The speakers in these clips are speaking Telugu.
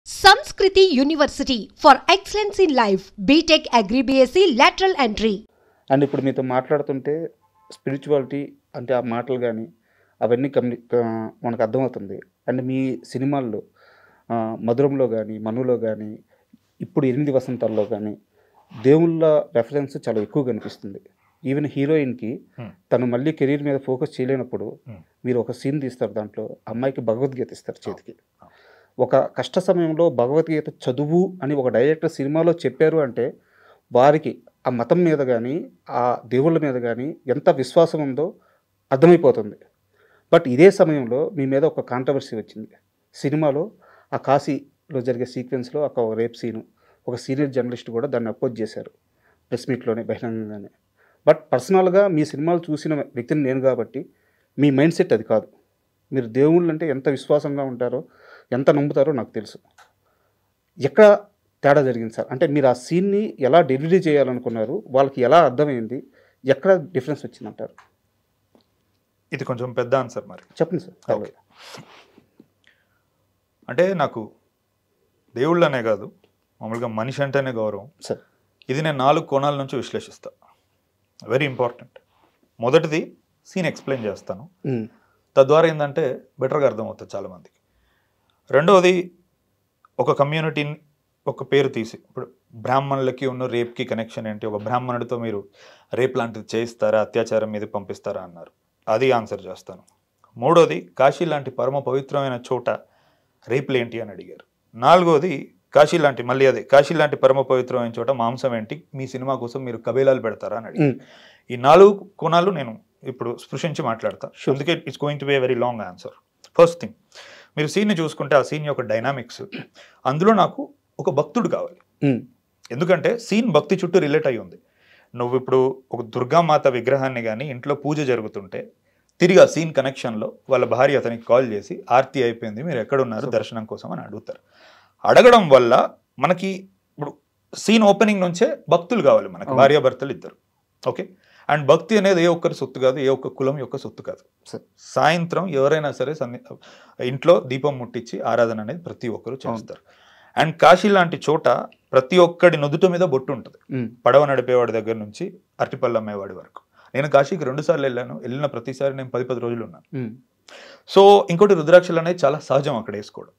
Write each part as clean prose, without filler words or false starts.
Samskriti University for Excellence in Life, BTech Agri BSc Lateral Entry. And ఇప్పుడు మీతో మాట్లాడుతుంటే స్పిరిచువాలిటీ అంటే ఆ మాటలు కానీ అవన్నీ మనకు అర్థమవుతుంది. అండ్ మీ సినిమాల్లో మధురంలో కానీ మనులో కానీ ఇప్పుడు 8 వసంతాల్లో కానీ దేవుళ్ళ రెఫరెన్స్ చాలా ఎక్కువ కనిపిస్తుంది. ఈవెన్ హీరోయిన్కి తను మళ్ళీ కెరీర్ మీద ఫోకస్ చేయలేనప్పుడు మీరు ఒక సీన్ తీస్తారు, దాంట్లో అమ్మాయికి భగవద్గీత ఇస్తారు చేతికి. ఒక కష్ట సమయంలో భగవద్గీత చదువు అని ఒక డైరెక్టర్ సినిమాలో చెప్పారు అంటే వారికి ఆ మతం మీద కానీ ఆ దేవుళ్ళ మీద కానీ ఎంత విశ్వాసం ఉందో అర్థమైపోతుంది. బట్ ఇదే సమయంలో మీ మీద ఒక కాంట్రవర్సీ వచ్చింది. సినిమాలో ఆ కాశీలో జరిగే సీక్వెన్స్లో ఒక రేప్ సీను, ఒక సీనియర్ జర్నలిస్ట్ కూడా దాన్ని అపోజ్ చేశారు ప్రెస్ మీట్లోనే బహిరంగంగానే. బట్ పర్సనల్గా మీ సినిమాలు చూసిన వ్యక్తిని నేను కాబట్టి మీ మైండ్ సెట్ అది కాదు. మీరు దేవుళ్ళు అంటే ఎంత విశ్వాసంగా ఉంటారో, ఎంత నమ్ముతారో నాకు తెలుసు. ఎక్కడ తేడా జరిగింది సార్? అంటే మీరు ఆ సీన్ని ఎలా డెలివరీ చేయాలనుకున్నారు, వాళ్ళకి ఎలా అర్థమైంది, ఎక్కడ డిఫరెన్స్ వచ్చిందంటారు? ఇది కొంచెం పెద్ద ఆన్సర్, మరి చెప్పండి సార్. అంటే నాకు దేవుళ్ళనే కాదు, మామూలుగా మనిషి అంటేనే గౌరవం సార్. ఇది నేను 4 కోణాల నుంచి విశ్లేషిస్తా. Very important. మొదటిది సీన్ ఎక్స్ప్లెయిన్ చేస్తాను, తద్వారా ఏంటంటే బెటర్గా అర్థమవుతుంది చాలామందికి. రెండవది ఒక కమ్యూనిటీని ఒక పేరు తీసి, ఇప్పుడు బ్రాహ్మణులకి ఉన్న రేప్కి కనెక్షన్ ఏంటి, ఒక బ్రాహ్మణుడితో మీరు రేప్ లాంటిది చేయిస్తారా, అత్యాచారం మీద పంపిస్తారా అన్నారు, అది ఆన్సర్ చేస్తాను. మూడోది కాశీ లాంటి పరమ పవిత్రమైన చోట రేపులు ఏంటి అని అడిగారు. నాలుగోది కాశీ లాంటి, మళ్ళీ అదే కాశీ లాంటి పరమ పవిత్రమైన చోట మాంసం ఏంటి, మీ సినిమా కోసం మీరు కబేలాలు పెడతారా అని అడిగారు. ఈ 4 కోణాలు నేను ఇప్పుడు స్పృశించి మాట్లాడతా. అందుకే it's going to be a very long answer. First thing, మీరు సీన్ని చూసుకుంటే ఆ సీన్ యొక్క డైనామిక్స్, అందులో నాకు ఒక భక్తుడు కావాలి. ఎందుకంటే సీన్ భక్తి చుట్టూ రిలేట్ అయి ఉంది. నువ్వు ఇప్పుడు ఒక దుర్గామాత విగ్రహాన్ని కానీ ఇంట్లో పూజ జరుగుతుంటే తిరిగి ఆ సీన్ కనెక్షన్లో వాళ్ళ భార్య అతనికి కాల్ చేసి ఆర్తి అయిపోయింది, మీరు ఎక్కడున్నారు దర్శనం కోసం అని అడుగుతారు. అడగడం వల్ల మనకి ఇప్పుడు సీన్ ఓపెనింగ్ నుంచే భక్తులు కావాలి మనకి, భార్యాభర్తలు ఇద్దరు. ఓకే. అండ్ భక్తి అనేది ఏ ఒక్కరి సొత్తు కాదు, ఏ ఒక్క కులం యొక్క సొత్తు కాదు. సాయంత్రం ఎవరైనా సరే ఇంట్లో దీపం ముట్టించి ఆరాధన అనేది ప్రతి ఒక్కరు చేస్తారు. అండ్ కాశీ లాంటి చోట ప్రతి ఒక్కడి నుదుట మీద బొట్టు ఉంటుంది, పడవ నడిపేవాడి దగ్గర నుంచి అరటిపళ్ళు అమ్మేవాడి వరకు. నేను కాశీకి 2 సార్లు వెళ్ళాను, వెళ్ళిన ప్రతిసారి నేను 10 రోజులు ఉన్నాను. సో ఇంకోటి, రుద్రాక్షలు అనేది చాలా సహజం అక్కడ వేసుకోవడం.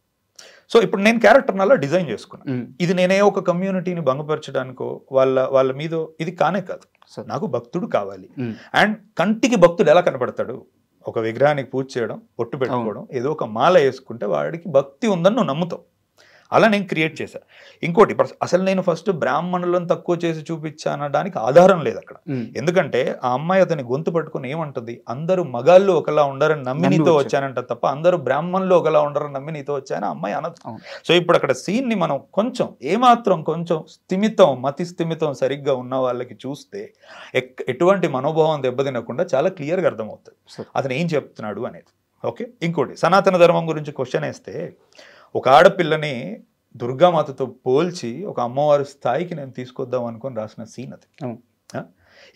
సో ఇప్పుడు నేను క్యారెక్టర్ని అలా డిజైన్ చేసుకున్నాను. ఇది నేనే ఒక కమ్యూనిటీని భంగపరచడానికో వాళ్ళ మీద ఇది కానే కాదు. నాకు భక్తుడు కావాలి. అండ్ కంటికి భక్తుడు ఎలా కనపడతాడు? ఒక విగ్రహానికి పూజ చేయడం, పొట్టు పెట్టుకోవడం, ఏదో ఒక మాల వేసుకుంటే వాడికి భక్తి ఉందని నువ్వు నమ్ముతావు. అలా నేను క్రియేట్ చేశాను. ఇంకోటి, అసలు నేను ఫస్ట్ బ్రాహ్మణులను తక్కువ చేసి చూపించానడానికి ఆధారం లేదు అక్కడ. ఎందుకంటే ఆ అమ్మాయి అతని గొంతు పట్టుకుని ఏమంటుంది, అందరూ మగాళ్ళు ఒకలా ఉండరని నమ్మి నీతో వచ్చానంట తప్ప అందరూ బ్రాహ్మణులు ఒకలా ఉండరని నమ్మి నీతో వచ్చాను అమ్మాయి అనదు. సో ఇప్పుడు అక్కడ సీన్ని మనం కొంచెం మతి స్థిమితం సరిగ్గా ఉన్న వాళ్ళకి చూస్తే ఎటువంటి మనోభావం దెబ్బతినకుండా చాలా క్లియర్గా అర్థమవుతుంది అతను ఏం చెప్తున్నాడు అనేది. ఓకే. ఇంకోటి, సనాతన ధర్మం గురించి క్వశ్చన్ వేస్తే ఒక ఆడపిల్లని దుర్గామాతతో పోల్చి ఒక అమ్మవారి స్థాయికి నేను తీసుకొద్దాం అనుకొని రాసిన సీన్ అది.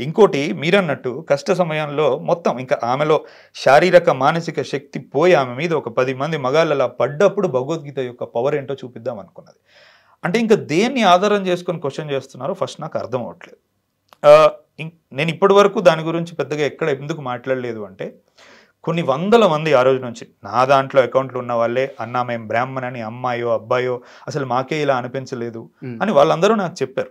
ఇంకోటి, మీరన్నట్టు కష్ట సమయంలో మొత్తం ఇంకా ఆమెలో శారీరక మానసిక శక్తి పోయి ఆమె మీద ఒక 10 మంది మగాళ్ళు అలా పడ్డప్పుడు భగవద్గీత యొక్క పవర్ ఏంటో చూపిద్దాం అనుకున్నది. అంటే ఇంకా దేన్ని ఆధారం చేసుకొని క్వశ్చన్ చేస్తున్నారో ఫస్ట్ నాకు అర్థం అవ్వట్లేదు. నేను ఇప్పటి వరకు దాని గురించి పెద్దగా ఎందుకు మాట్లాడలేదు అంటే, కొన్ని వందల మంది ఆ రోజు నుంచి నా దాంట్లో అకౌంట్లు ఉన్న వాళ్ళే, అన్నా మేము బ్రాహ్మణ్ అని, అమ్మాయో అబ్బాయో అసలు మాకే ఇలా అనిపించలేదు అని వాళ్ళందరూ నాకు చెప్పారు.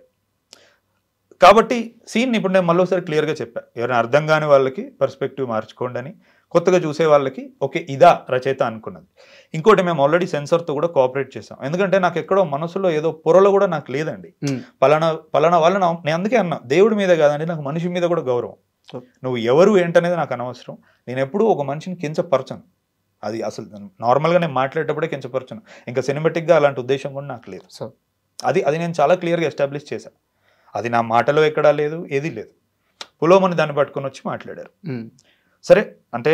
కాబట్టి సీన్ ఇప్పుడు నేను మళ్ళీసారి క్లియర్గా చెప్పాను, ఎవరైనా అర్థం కాని వాళ్ళకి పర్స్పెక్టివ్ మార్చుకోండి అని, కొత్తగా చూసే వాళ్ళకి ఓకే ఇదా రచయిత అనుకున్నది. ఇంకోటి, మేము ఆల్రెడీ సెన్సార్తో కూడా కోఆపరేట్ చేసాం. ఎందుకంటే నాకు ఎక్కడో మనసులో ఏదో పొరలో కూడా నాకు లేదండి, పలానా వాళ్ళ నేను అందుకే అన్నా, దేవుడి మీద కాదండి, నాకు మనిషి మీద కూడా గౌరవం. నువ్వు ఎవరు ఏంటనేది నాకు అనవసరం. నేను ఎప్పుడూ ఒక మనిషిని కించపరచను, అది అసలు నార్మల్గా నేను మాట్లాడేటప్పుడే కించపరచను. ఇంకా సినిమాటిక్గా అలాంటి ఉద్దేశం కూడా నాకు లేదు. సో అది నేను చాలా క్లియర్గా ఎస్టాబ్లిష్ చేశాను. అది నా మాటలో ఎక్కడా లేదు, ఏదీ లేదు. పులోమని దాన్ని పట్టుకొని వచ్చి మాట్లాడారు. సరే, అంటే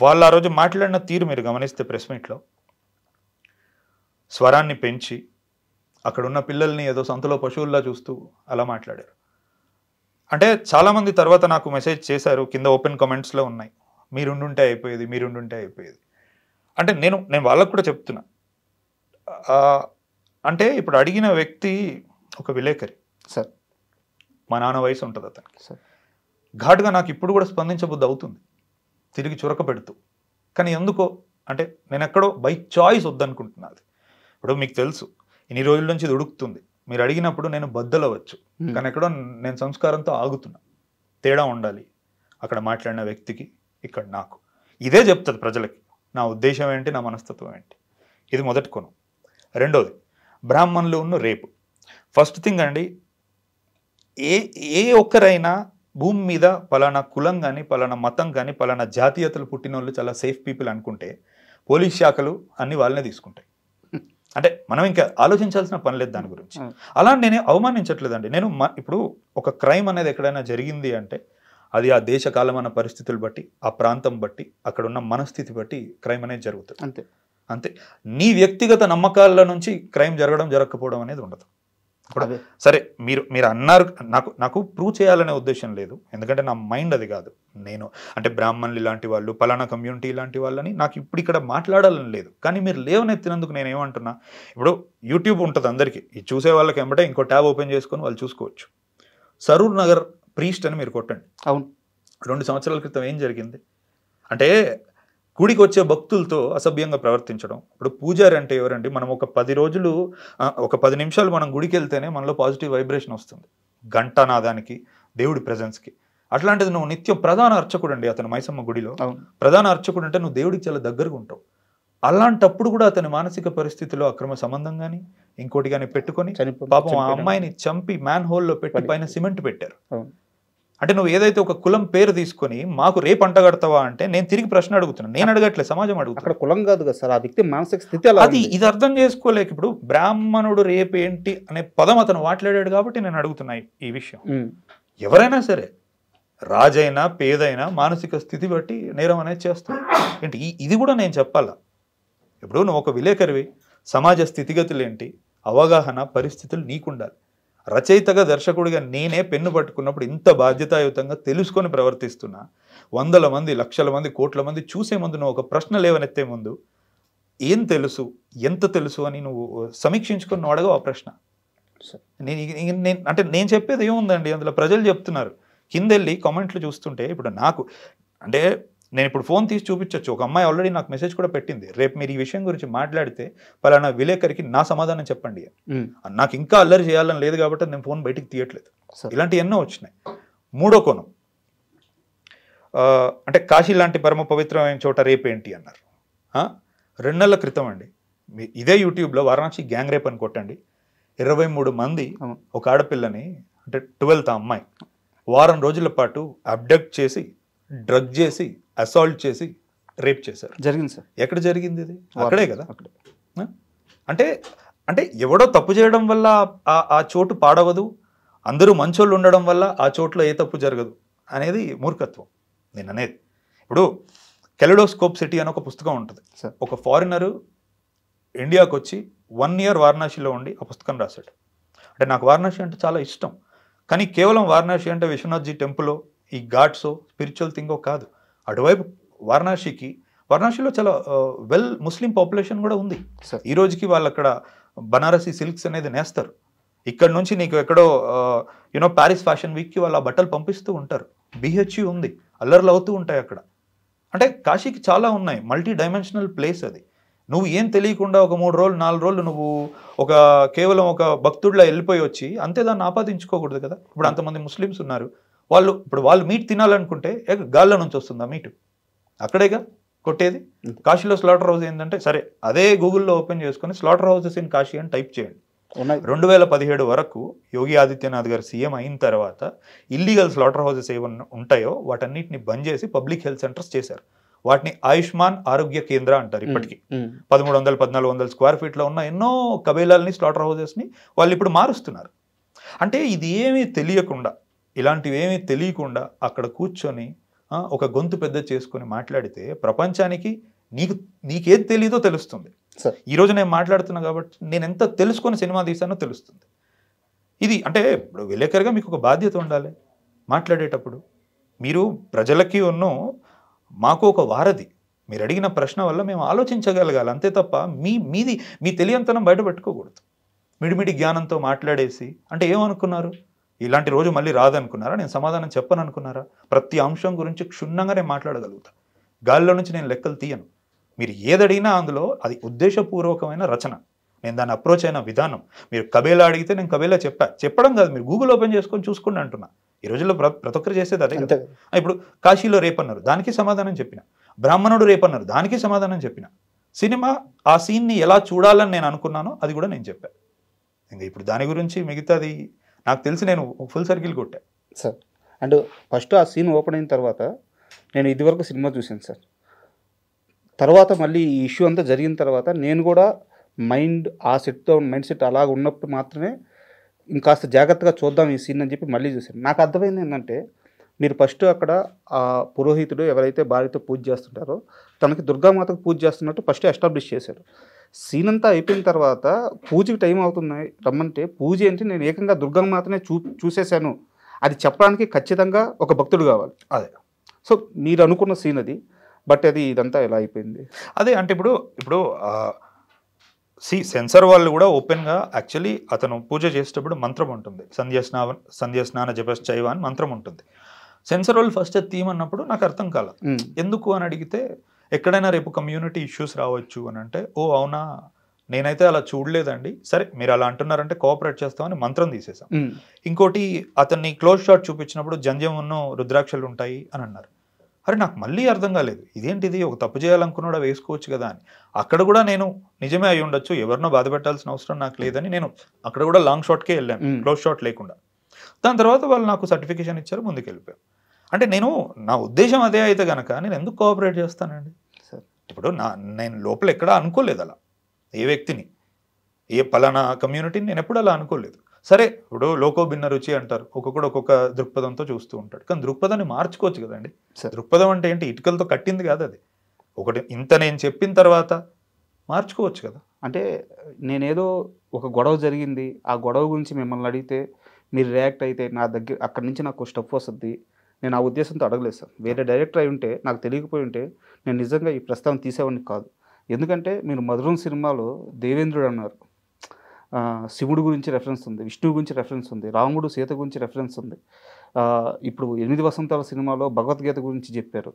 వాళ్ళు ఆ రోజు మాట్లాడిన తీరు మీరు గమనిస్తే ప్రెస్ మీట్లో స్వరాన్ని పెంచి అక్కడున్న పిల్లల్ని ఏదో సంతలో పశువుల్లా చూస్తూ అలా మాట్లాడారు. అంటే చాలామంది తర్వాత నాకు మెసేజ్ చేశారు, కింద ఓపెన్ కామెంట్స్లో ఉన్నాయి, మీరుండుంటే అయిపోయేది. అంటే నేను వాళ్ళకు కూడా చెప్తున్నా, అంటే ఇప్పుడు అడిగిన వ్యక్తి ఒక విలేకరి సార్. మా నాన్న వయసు ఉంటుంది అతనికి సార్. ఘాటుగా నాకు ఇప్పుడు కూడా స్పందించబుద్ధి అవుతుంది, తిరిగి చురక పెడుతూ. కానీ ఎందుకో అంటే నేను ఎక్కడో బై చాయిస్ వద్దనుకుంటున్నది. ఇప్పుడు మీకు తెలుసు ఇన్ని రోజుల నుంచి ఇది ఉడుకుతుంది, మీరు అడిగినప్పుడు నేను బద్దలవచ్చు, కానీ ఎక్కడో నేను సంస్కారంతో ఆగుతున్నా. తేడా ఉండాలి అక్కడ మాట్లాడిన వ్యక్తికి, ఇక్కడ నాకు. ఇదే చెప్తుంది ప్రజలకి నా ఉద్దేశం ఏంటి, నా మనస్తత్వం ఏంటి. ఇది మొదటి కోణం. రెండోది బ్రాహ్మణులు ఉన్న రేపు. ఫస్ట్ థింగ్ అండి, ఏ ఒక్కరైనా భూమి మీద పలానా కులం కానీ, పలానా మతం కానీ, పలానా జాతీయతలు పుట్టిన వాళ్ళు చాలా సేఫ్ పీపుల్ అనుకుంటే పోలీస్ శాఖలు అన్ని వాళ్ళనే తీసుకుంటాయి. అంటే మనం ఇంకా ఆలోచించాల్సిన పని లేదు దాని గురించి. అలా నేనే అవమానించట్లేదండి. నేను ఇప్పుడు ఒక క్రైమ్ అనేది ఎక్కడైనా జరిగింది అంటే అది ఆ దేశ కాలమాన పరిస్థితులు బట్టి, ఆ ప్రాంతం బట్టి, అక్కడ ఉన్న మనస్థితి బట్టి క్రైమ్ అనేది జరుగుతుంది. అంతే అంతే. నీ వ్యక్తిగత నమ్మకాల నుంచి క్రైమ్ జరగడం జరగకపోవడం అనేది ఉండదు. సరే మీరు అన్నారు, నాకు ప్రూవ్ చేయాలనే ఉద్దేశం లేదు, ఎందుకంటే నా మైండ్ అది కాదు. నేను అంటే బ్రాహ్మణులు ఇలాంటి వాళ్ళు, పలానా కమ్యూనిటీ ఇలాంటి వాళ్ళని నాకు ఇప్పుడు ఇక్కడ మాట్లాడాలని లేదు. కానీ మీరు లేవనెత్తినందుకు నేను ఏమంటున్నా, ఇప్పుడు యూట్యూబ్ ఉంటుంది అందరికీ, ఇది చూసే వాళ్ళకి వెంబడే ఇంకో ట్యాబ్ ఓపెన్ చేసుకొని వాళ్ళు చూసుకోవచ్చు. సరూర్ నగర్ ప్రీస్ట్ అని మీరు కొట్టండి. అవును, 2 సంవత్సరాల క్రితం ఏం జరిగింది అంటే గుడికి వచ్చే భక్తులతో అసభ్యంగా ప్రవర్తించడం. ఇప్పుడు పూజారి అంటే ఎవరండి? మనం ఒక 10 నిమిషాలు మనం గుడికి వెళ్తేనే మనలో పాజిటివ్ వైబ్రేషన్ వస్తుంది, ఘంటానాదానికి, దేవుడి ప్రెజెన్స్కి. అట్లాంటిది నువ్వు నిత్యం ప్రధాన అర్చకుడు అండి అతను మైసమ్మ గుడిలో ప్రధాన అర్చకుడు అంటే నువ్వు దేవుడికి చాలా దగ్గరగా ఉంటావు. అలాంటప్పుడు కూడా అతని మానసిక పరిస్థితిలో అక్రమ సంబంధం కానీ ఇంకోటి కానీ పెట్టుకొని పాపం ఆ అమ్మాయిని చంపి మ్యాన్ హోల్లో పెట్టి పైన సిమెంట్ పెట్టారు. అంటే నువ్వు ఏదైతే ఒక కులం పేరు తీసుకొని మాకు రేపు అంటగడతావా అంటే నేను తిరిగి ప్రశ్న అడుగుతున్నాను. నేను అడగట్లేదు, సమాజం అడుగుతాను. అక్కడ కులం కాదు కదా సార్, ఆ వ్యక్తి మానసిక స్థితి అది. ఇది అర్థం చేసుకోలేక ఇప్పుడు బ్రాహ్మణుడు రేపు ఏంటి అనే పదం అతను మాట్లాడాడు కాబట్టి నేను అడుగుతున్నా ఈ విషయం. ఎవరైనా సరే, రాజైనా పేదైనా మానసిక స్థితి బట్టి నేరం అనేది చేస్తాం ఏంటి. ఇది కూడా నేను చెప్పాలా? ఇప్పుడు నువ్వు ఒక విలేకరివి, సమాజ స్థితిగతులు ఏంటి, అవగాహన పరిస్థితులు నీకుండాలి. రచయితగా దర్శకుడిగా నేనే పెన్ను పట్టుకున్నప్పుడు ఇంత బాధ్యతాయుతంగా తెలుసుకొని ప్రవర్తిస్తున్నా. 100 మంది, లక్షల మంది, కోట్ల మంది చూసే ముందు నువ్వు ఒక ప్రశ్న లేవనెత్తే ముందు ఏం తెలుసు, ఎంత తెలుసు అని నువ్వు సమీక్షించుకొని నువ్వు అడగవు ఆ ప్రశ్న. నేను చెప్పేది ఏముందండి అందులో, ప్రజలు చెప్తున్నారు. కిందెళ్ళి కామెంట్లు చూస్తుంటే ఇప్పుడు నాకు అంటే నేను ఇప్పుడు ఫోన్ తీసి చూపించవచ్చు. ఒక అమ్మాయి ఆల్రెడీ నాకు మెసేజ్ కూడా పెట్టింది, రేపు మీరు ఈ విషయం గురించి మాట్లాడితే పలానా విలేకరికి నా సమాధానం చెప్పండి. నాకు ఇంకా అల్లరి చేయాలని లేదు కాబట్టి నేను ఫోన్ బయటికి తీయట్లేదు. ఇలాంటి ఎన్నో వచ్చినాయి. మూడో కోణం అంటే కాశీ లాంటి పరమ పవిత్రమైన చోట రేపేంటి అన్నారు. 2 నెలల క్రితం అండి ఇదే యూట్యూబ్లో వారణాసి గ్యాంగ్ రేప్ అని కొట్టండి. 23 మంది ఒక ఆడపిల్లని అంటే 12th అమ్మాయి వారం రోజుల పాటు అబ్డక్ట్ చేసి, డ్రగ్ చేసి, అసాల్ట్ చేసి రేప్ చేశారు. జరిగింది సార్. ఎక్కడ జరిగింది ఇది? అక్కడే కదా. అంటే అంటే ఎవడో తప్పు చేయడం వల్ల ఆ చోటు పాడవదు, అందరూ మంచోళ్ళు ఉండడం వల్ల ఆ చోట్లో ఏ తప్పు జరగదు అనేది మూర్ఖత్వం నేను అనేది. ఇప్పుడు కెలిడోస్కోప్ సిటీ అని ఒక పుస్తకం ఉంటుంది. ఒక ఫారినరు ఇండియాకు వచ్చి 1 year వారణాసిలో ఉండి ఆ పుస్తకం రాశాడు. అంటే నాకు వారణాసి అంటే చాలా ఇష్టం, కానీ కేవలం వారణాసి అంటే విశ్వనాథ్జీ టెంపుల్, ఈ ఘాట్స్ స్పిరిచువల్ థింగో కాదు. అటువైపు వారణాసిలో చాలా వెల్ ముస్లిం పాపులేషన్ కూడా ఉంది. ఈ రోజుకి వాళ్ళు అక్కడ బనారసి సిల్క్స్ అనేది నేస్తారు. ఇక్కడ నుంచి నీకు ఎక్కడో ప్యారిస్ ఫ్యాషన్ వీక్కి వాళ్ళు ఆ బట్టలు పంపిస్తూ ఉంటారు. BHU ఉంది, అల్లర్లు అవుతూ ఉంటాయి అక్కడ. అంటే కాశీకి చాలా ఉన్నాయి, మల్టీ డైమెన్షనల్ ప్లేస్ అది. నువ్వు ఏం తెలియకుండా ఒక 3 రోజులు 4 రోజులు నువ్వు కేవలం ఒక భక్తుడిలా వెళ్ళిపోయి వచ్చి అంతే దాన్ని ఆపాదించుకోకూడదు కదా. ఇప్పుడు అంతమంది ముస్లిమ్స్ ఉన్నారు, వాళ్ళు మీట్ తినాలనుకుంటే గాల్లో నుంచి వస్తుందా మీటు? అక్కడేగా కొట్టేది. కాశీలో స్లాటర్ హౌస్ ఏంటంటే సరే అదే గూగుల్లో ఓపెన్ చేసుకుని స్లాటర్ హౌసెస్ ఇన్ కాశీ అని టైప్ చేయండి. 2017 వరకు యోగి ఆదిత్యనాథ్ గారు సీఎం అయిన తర్వాత ఇల్లీగల్ స్లాటర్ హౌసెస్ ఏమన్నా ఉంటాయో వాటన్నిటిని బంద్ చేసి పబ్లిక్ హెల్త్ సెంటర్స్ చేశారు. వాటిని ఆయుష్మాన్ ఆరోగ్య కేంద్ర అంటారు. ఇప్పటికీ 1300-1400 స్క్వేర్ ఫీట్లో ఉన్న ఎన్నో కబేలాల్ని, స్లాటర్ హౌసెస్ని వాళ్ళు ఇప్పుడు మారుస్తున్నారు. అంటే ఇది ఏమీ తెలియకుండా, ఇలాంటివి ఏమీ తెలియకుండా అక్కడ కూర్చొని ఒక గొంతు పెద్ద చేసుకొని మాట్లాడితే ప్రపంచానికి నీకేం తెలీదో తెలుస్తుంది. ఈరోజు నేను మాట్లాడుతున్నా కాబట్టి నేను ఎంత తెలుసుకొని సినిమా తీసానో తెలుస్తుంది. ఇది అంటే ఇప్పుడు విలేకరుగా మీకు ఒక బాధ్యత ఉండాలి. మాట్లాడేటప్పుడు మీరు ప్రజలకి మాకు ఒక వారధి, మీరు అడిగిన ప్రశ్న వల్ల మేము ఆలోచించగలగాలి, అంతే తప్ప మీ తెలియంతనం బయట పెట్టుకోకూడదు. మిడిమిడి జ్ఞానంతో మాట్లాడేసి అంటే ఏమనుకున్నారు, ఇలాంటి రోజు మళ్ళీ రాదనుకున్నారా, నేను సమాధానం చెప్పను అనుకున్నారా? ప్రతి అంశం గురించి క్షుణ్ణంగా నేను మాట్లాడగలుగుతా, గాలిలో నుంచి నేను లెక్కలు తీయను. మీరు ఏదడిగినా అందులో అది ఉద్దేశపూర్వకమైన రచన, నేను దాన్ని అప్రోచ్ అయిన విధానం. మీరు కబేలా అడిగితే నేను కబేలా చెప్పడం కాదు, మీరు గూగుల్ ఓపెన్ చేసుకొని చూసుకోండి అంటున్నా. ఈ రోజుల్లో ప్రతి ఒక్కరు చేసేది అదే కదా. ఇప్పుడు కాశీలో రేపన్నారు, దానికి సమాధానం చెప్పిన. బ్రాహ్మణుడు రేపన్నారు, దానికి సమాధానం చెప్పిన. సినిమా ఆ సీన్ని ఎలా చూడాలని నేను అనుకున్నానో అది కూడా నేను చెప్పాను. ఇంకా ఇప్పుడు దాని గురించి మిగతాది నాకు తెలిసి నేను ఫుల్ సర్కిల్ కొట్టా సార్. అండ్ ఫస్ట్ ఆ సీన్ ఓపెన్ అయిన తర్వాత నేను ఇదివరకు సినిమా చూశాను సార్. తర్వాత మళ్ళీ ఈ ఇష్యూ అంతా జరిగిన తర్వాత నేను కూడా మైండ్ సెట్ అలాగ ఉన్నప్పుడు మాత్రమే ఇంకాస్త జాగ్రత్తగా చూద్దాం ఈ సీన్ అని చెప్పి మళ్ళీ చూశాను. నాకు అర్థమైంది ఏంటంటే, మీరు ఫస్ట్ అక్కడ ఆ పురోహితుడు ఎవరైతే భార్యతో పూజ చేస్తుంటారో తనకి దుర్గామాతకు పూజ చేస్తున్నట్టు ఫస్ట్ ఎస్టాబ్లిష్ చేశారు. సీన్ అంతా అయిపోయిన తర్వాత పూజకి టైం అవుతుంది రమ్మంటే, పూజ ఏంటి, నేను ఏకంగా దుర్గామాతనే చూసేశాను అది చెప్పడానికి ఖచ్చితంగా ఒక భక్తుడు కావాలి. అదే సో మీరు అనుకున్న సీన్ అది, బట్ అది ఇదంతా ఎలా అయిపోయింది? అదే అంటే ఇప్పుడు సెన్సర్ వాళ్ళు కూడా ఓపెన్గా యాక్చువల్లీ అతను పూజ చేసేటప్పుడు మంత్రం ఉంటుంది, సంధ్య స్నాన జపశ్చైవ అని మంత్రం ఉంటుంది. సెన్సర్ వాళ్ళు ఫస్ట్ తీయమన్నప్పుడు నాకు అర్థం కాల, ఎందుకు అని అడిగితే ఎక్కడైనా రేపు కమ్యూనిటీ ఇష్యూస్ రావచ్చు అని అంటే, ఓ అవునా, నేనైతే అలా చూడలేదండి, సరే మీరు అలా అంటున్నారంటే కోఆపరేట్ చేస్తామని మంత్రం తీసేసాం. ఇంకోటి అతన్ని క్లోజ్ షాట్ చూపించినప్పుడు జంజమును రుద్రాక్షలు ఉంటాయి అని అన్నారు. అరే నాకు మళ్ళీ అర్థం కాలేదు, ఇదేంటిది, ఒక తప్పు చేయాలనుకున్నాడా వేసుకోవచ్చు కదా అని. అక్కడ కూడా నేను నిజమే అయి ఉండొచ్చు, ఎవరినో బాధ పెట్టాల్సిన అవసరం నాకు లేదని నేను అక్కడ కూడా లాంగ్ షాట్కే వెళ్ళాను, క్లోజ్ షాట్ లేకుండా. దాని తర్వాత వాళ్ళు నాకు సర్టిఫికేషన్ ఇచ్చారు, ముందుకు వెళ్ళిపోయాను. అంటే నా ఉద్దేశం అదే అయితే కనుక నేను ఎందుకు కోఆపరేట్ చేస్తానండి? ఇప్పుడు నేను లోపల ఎక్కడా అనుకోలేదు అలా, ఏ వ్యక్తిని, ఏ పలానా కమ్యూనిటీని నేను ఎప్పుడు అలా అనుకోలేదు. సరే ఇప్పుడు లోకో భిన్న రుచి అంటారు, ఒక్కొక్కడు ఒక్కొక్క దృక్పథంతో చూస్తూ ఉంటాడు, కానీ దృక్పథాన్ని మార్చుకోవచ్చు కదండి. దృక్పథం అంటే ఏంటి, ఇటుకలతో కట్టింది కాదు అది, ఒకటి ఇంత నేను చెప్పిన తర్వాత మార్చుకోవచ్చు కదా. అంటే నేనేదో ఒక గొడవ జరిగింది, ఆ గొడవ గురించి మిమ్మల్ని అడిగితే మీరు రియాక్ట్ అయితే నా దగ్గర అక్కడి నుంచి నాకు స్టఫ్ వస్తుంది, నేను ఆ ఉద్దేశంతో అడగలేదు సార్. వేరే డైరెక్టర్ అయి ఉంటే, నాకు తెలియకపోయి ఉంటే నేను నిజంగా ఈ ప్రస్తావన తీసేవాడిని కాదు. ఎందుకంటే మీరు మధురం సినిమాలో దేవేంద్రుడు అన్నారు, శివుడు గురించి రెఫరెన్స్ ఉంది, విష్ణువు గురించి రెఫరెన్స్ ఉంది, రాముడు సీత గురించి రెఫరెన్స్ ఉంది, ఇప్పుడు 8 వసంతాల సినిమాలో భగవద్గీత గురించి చెప్పారు.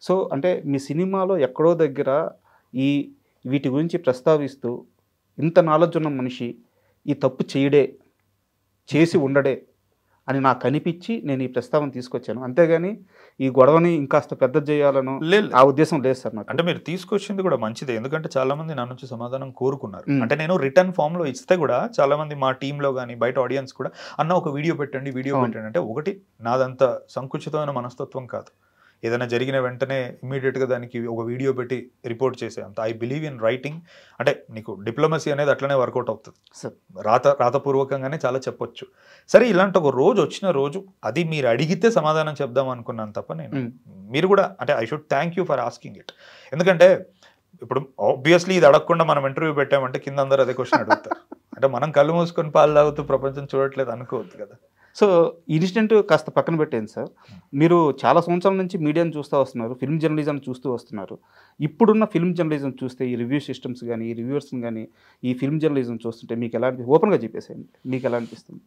సో అంటే మీ సినిమాలో ఎక్కడో దగ్గర వీటి గురించి ప్రస్తావిస్తూ ఇంత నాలెడ్జ్ ఉన్న మనిషి ఈ తప్పు చేసి ఉండడే అని నాకు అనిపించి నేను ఈ ప్రస్తావన తీసుకొచ్చాను. అంతేగాని ఈ గొడవని ఇంకాస్త పెద్ద చేయాలను ఆ ఉద్దేశం లేదు సార్ నాకు. అంటే మీరు తీసుకొచ్చింది కూడా మంచిదే, ఎందుకంటే చాలా మంది నా నుంచి సమాధానం కోరుకున్నారు. అంటే నేను రిటర్న్ ఫామ్ లో ఇస్తే కూడా చాలా మంది మా టీంలో కానీ బయట ఆడియన్స్ కూడా అన్న ఒక వీడియో పెట్టండి అంటే, ఒకటి నాదంత సంకుచితమైన మనస్తత్వం కాదు, ఏదైనా జరిగిన వెంటనే ఇమ్మీడియట్గా దానికి ఒక వీడియో పెట్టి రిపోర్ట్ చేసే అంత. I believe in writing. అంటే నీకు డిప్లొమసీ అనేది అట్లనే వర్కౌట్ అవుతుంది, రాతపూర్వకంగానే చాలా చెప్పొచ్చు. సరే ఇలాంటి ఒక రోజు వచ్చిన రోజు అది మీరు అడిగితే సమాధానం చెప్దాం అనుకున్నాను తప్ప మీరు కూడా అంటే I should thank you for asking it. ఎందుకంటే ఇప్పుడు ఆబ్వియస్లీ ఇది అడగకుండా మనం ఇంటర్వ్యూ పెట్టామంటే కింద అందరూ అదే క్వశ్చన్ అడుగుతారు. అంటే మనం కళ్ళు మూసుకొని పాలు తాగుతూ ప్రపంచం చూడట్లేదు అనుకోవద్దు కదా. సో ఇన్సిడెంట్ కాస్త పక్కన పెట్టేది సార్. మీరు చాలా సంవత్సరాల నుంచి మీడియాను చూస్తూ వస్తున్నారు, ఫిల్మ్ జర్నలిజం చూస్తూ వస్తున్నారు. ఇప్పుడున్న ఫిల్మ్ జర్నలిజం చూస్తే, ఈ రివ్యూ సిస్టమ్స్ కానీ, ఈ రివ్యూవర్స్ని కానీ, ఈ ఫిల్మ్ జర్నలిజం చూస్తుంటే మీకు ఎలా అనిపిస్తుంది? ఓపెన్గా చెప్పేసేయండి, మీకు ఎలా అనిపిస్తుంది?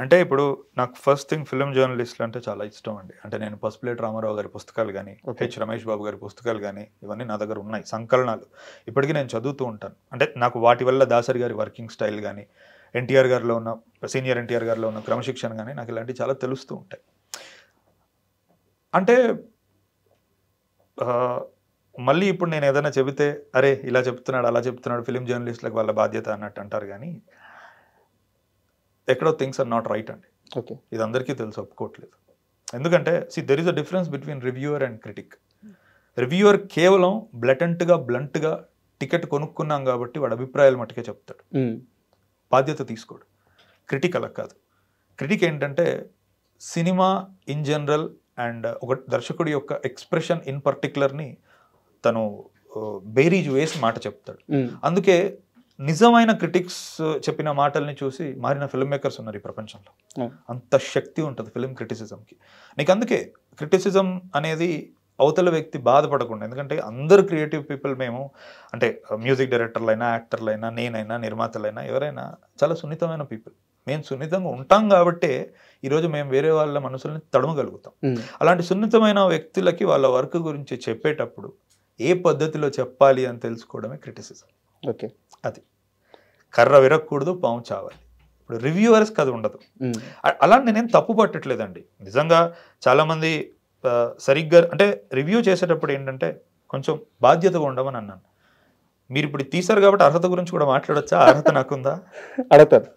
అంటే ఇప్పుడు నాకు ఫస్ట్ థింగ్ ఫిల్మ్ జర్నలిస్టులు అంటే చాలా ఇష్టం అండి. అంటే నేను పసుపులేటి రామారావు గారి పుస్తకాలు కానీ, హెచ్ రమేష్ బాబు గారి పుస్తకాలు కానీ ఇవన్నీ నా దగ్గర ఉన్నాయి, సంకలనాలు. ఇప్పటికీ నేను చదువుతూ ఉంటాను. అంటే నాకు వాటి వల్ల దాసరి గారి వర్కింగ్ స్టైల్ కానీ, ఎన్టీఆర్ గారిలో ఉన్న సీనియర్ ఎన్టీఆర్ గారిలో ఉన్న క్రమశిక్షణ కానీ నాకు ఇలాంటివి చాలా తెలుస్తూ ఉంటాయి. అంటే మళ్ళీ ఇప్పుడు నేను ఏదైనా చెబితే అరే ఇలా చెప్తున్నాడు అలా చెప్తున్నాడు ఫిలిం జర్నలిస్టులకు వాళ్ళ బాధ్యత అన్నట్టు అంటారు, కానీ ఎక్కడో థింగ్స్ ఆర్ నాట్ రైట్ అండి. ఓకే, ఇది అందరికీ తెలుసు, ఒప్పుకోవట్లేదు. ఎందుకంటే there is a difference between reviewer and critic. Reviewer కేవలం బ్లంట్గా టికెట్ కొనుక్కున్నాం కాబట్టి వాడు అభిప్రాయాలు మట్టుకే చెప్తాడు, బాధ్యత తీసుకోడు. క్రిటిక్ అలా కాదు. క్రిటిక్ ఏంటంటే సినిమా ఇన్ జనరల్ అండ్ ఒక దర్శకుడి యొక్క ఎక్స్ప్రెషన్ ఇన్ పర్టికులర్ని తను బేరీజ్ వేసి మాట చెప్తాడు. అందుకే నిజమైన క్రిటిక్స్ చెప్పిన మాటల్ని చూసి మారిన ఫిల్మ్ మేకర్స్ ఉన్నారు ఈ ప్రపంచంలో. అంత శక్తి ఉంటుంది ఫిల్మ్ క్రిటిసిజంకి. నీకు అందుకే క్రిటిసిజం అనేది అవతల వ్యక్తి బాధపడకుండా, ఎందుకంటే అందరు క్రియేటివ్ పీపుల్ మేము, అంటే మ్యూజిక్ డైరెక్టర్లైనా, యాక్టర్లైనా, నేనైనా, నిర్మాతలైనా, ఎవరైనా చాలా సున్నితమైన పీపుల్. మేము సున్నితంగా ఉంటాం కాబట్టే ఈరోజు మేము వేరే వాళ్ళ మనసుల్ని తడమగలుగుతాం. అలాంటి సున్నితమైన వ్యక్తులకి వాళ్ళ వర్క్ గురించి చెప్పేటప్పుడు ఏ పద్ధతిలో చెప్పాలి అని తెలుసుకోవడమే క్రిటిసిజం. ఓకే, అది కర్ర విరగకూడదు, పాము చావాలి. ఇప్పుడు రివ్యూవర్స్కి అది ఉండదు. అలాంటి నేనేం తప్పు పట్టట్లేదండి. నిజంగా చాలామంది సరిగ్గా అంటే రివ్యూ చేసేటప్పుడు ఏంటంటే కొంచెం బాధ్యతగా ఉండమని అన్నాను. మీరు ఇప్పుడు తీశారు కాబట్టి అర్హత గురించి కూడా మాట్లాడొచ్చా? అర్హత నాకుందా? అడతారు.